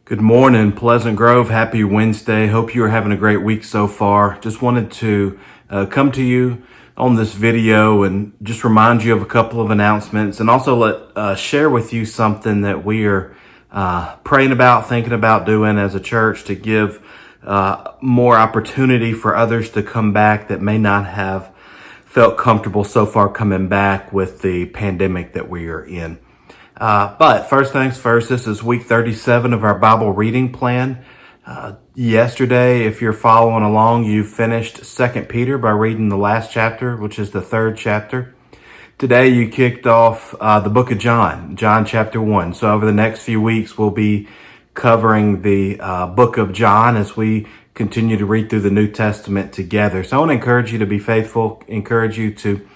Good morning, Pleasant Grove. Happy Wednesday. Hope you are having a great week so far. Just wanted to come to you on this video and just remind you of a couple of announcements, and also share with you something that we are praying about, thinking about doing as a church to give more opportunity for others to come back that may not have felt comfortable so far coming back with the pandemic that we are in. But first things first, this is week 37 of our Bible reading plan. Yesterday, if you're following along, you finished 2 Peter by reading the last chapter, which is the third chapter. Today, you kicked off the book of John chapter 1. So over the next few weeks, we'll be covering the book of John as we continue to read through the New Testament together. So I want to encourage you to be faithful, encourage you to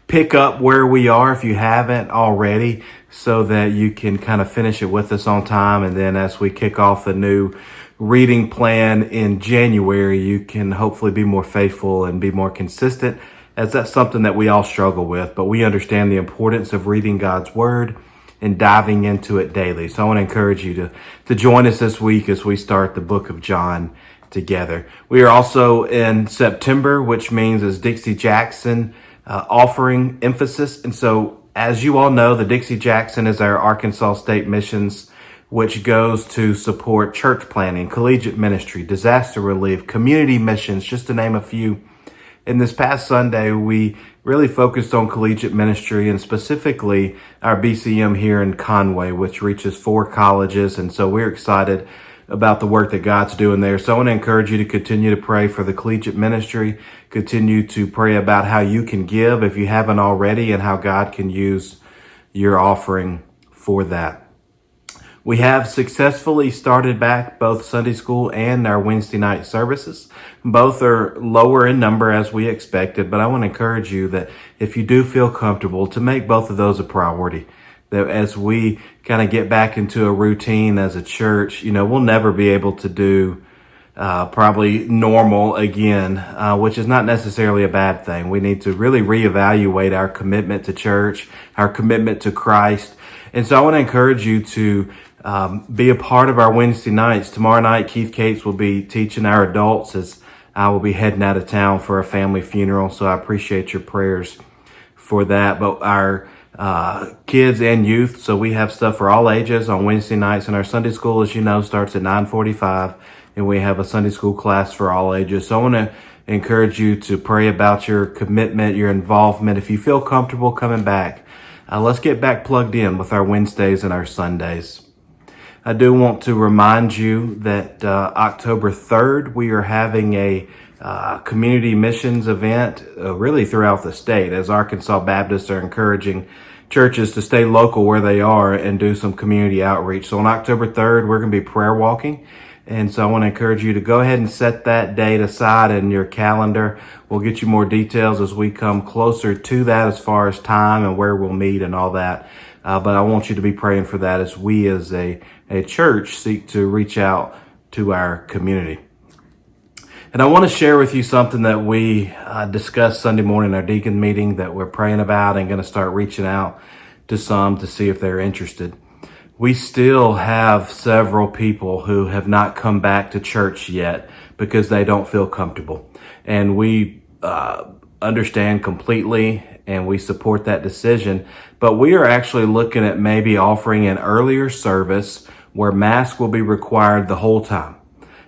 pick up where we are if you haven't already, so that you can kind of finish it with us on time. And then as we kick off the new reading plan in January, you can hopefully be more faithful and be more consistent, as that's something that we all struggle with. But we understand the importance of reading God's Word and diving into it daily. So I want to encourage you to join us this week as we start the book of John together. We are also in September, which means as Dixie Jackson offering emphasis. And so, as you all know, the Dixie Jackson is our Arkansas State Missions, which goes to support church planting, collegiate ministry, disaster relief, community missions, just to name a few. And this past Sunday, we really focused on collegiate ministry and specifically our BCM here in Conway, which reaches 4 colleges. And so we're excited about the work that God's doing there. So I want to encourage you to continue to pray for the collegiate ministry, continue to pray about how you can give if you haven't already, and how God can use your offering for that. We have successfully started back both Sunday school and our Wednesday night services. Both are lower in number as we expected, but I want to encourage you that if you do feel comfortable, to make both of those a priority. That as we kind of get back into a routine as a church, we'll never be able to do probably normal again, which is not necessarily a bad thing. We need to really reevaluate our commitment to church, our commitment to Christ. And so I want to encourage you to be a part of our Wednesday nights. Tomorrow night, Keith Cates will be teaching our adults as I will be heading out of town for a family funeral. So I appreciate your prayers for that. But our kids and youth, so we have stuff for all ages on Wednesday nights, and our Sunday school, as you know, starts at 9:45, and we have a Sunday school class for all ages. So I want to encourage you to pray about your commitment, your involvement. If you feel comfortable coming back, let's get back plugged in with our Wednesdays and our Sundays. I do want to remind you that October 3rd, we are having a community missions event really throughout the state, as Arkansas Baptists are encouraging churches to stay local where they are and do some community outreach. So on October 3rd, we're going to be prayer walking. And so I want to encourage you to go ahead and set that date aside in your calendar. We'll get you more details as we come closer to that, as far as time and where we'll meet and all that. But I want you to be praying for that as we as a church seek to reach out to our community. And I want to share with you something that we discussed Sunday morning in our deacon meeting that we're praying about and going to start reaching out to some to see if they're interested. We still have several people who have not come back to church yet because they don't feel comfortable. And we understand completely, and we support that decision. But we are actually looking at maybe offering an earlier service where masks will be required the whole time.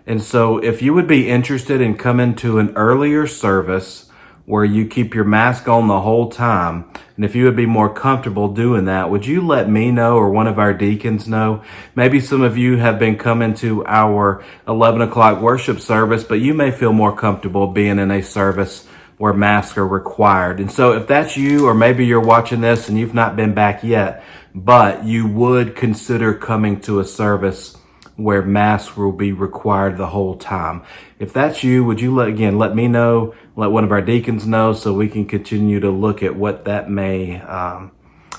And so if you would be interested in coming to an earlier service where you keep your mask on the whole time, and if you would be more comfortable doing that, would you let me know or one of our deacons know? Maybe some of you have been coming to our 11 o'clock worship service, but you may feel more comfortable being in a service where masks are required. And so if that's you, or maybe you're watching this and you've not been back yet, but you would consider coming to a service where masks will be required the whole time. If that's you, would you let me know, let one of our deacons know, so we can continue to look at what that may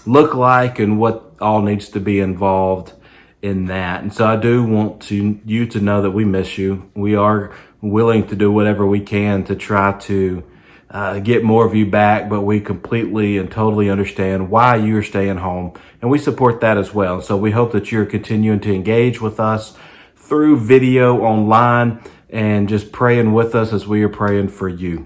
look like and what all needs to be involved in that. And so I do want you to know that we miss you. We are willing to do whatever we can to try to get more of you back, but we completely and totally understand why you're staying home, and we support that as well. So we hope that you're continuing to engage with us through video online and just praying with us as we are praying for you.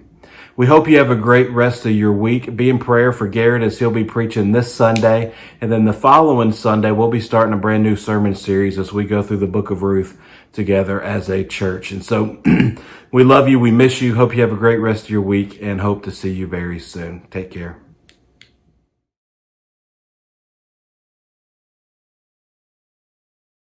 We hope you have a great rest of your week. Be in prayer for Garrett as he'll be preaching this Sunday. And then the following Sunday, we'll be starting a brand new sermon series as we go through the book of Ruth together as a church. And so we love you. We miss you. Hope you have a great rest of your week and hope to see you very soon. Take care.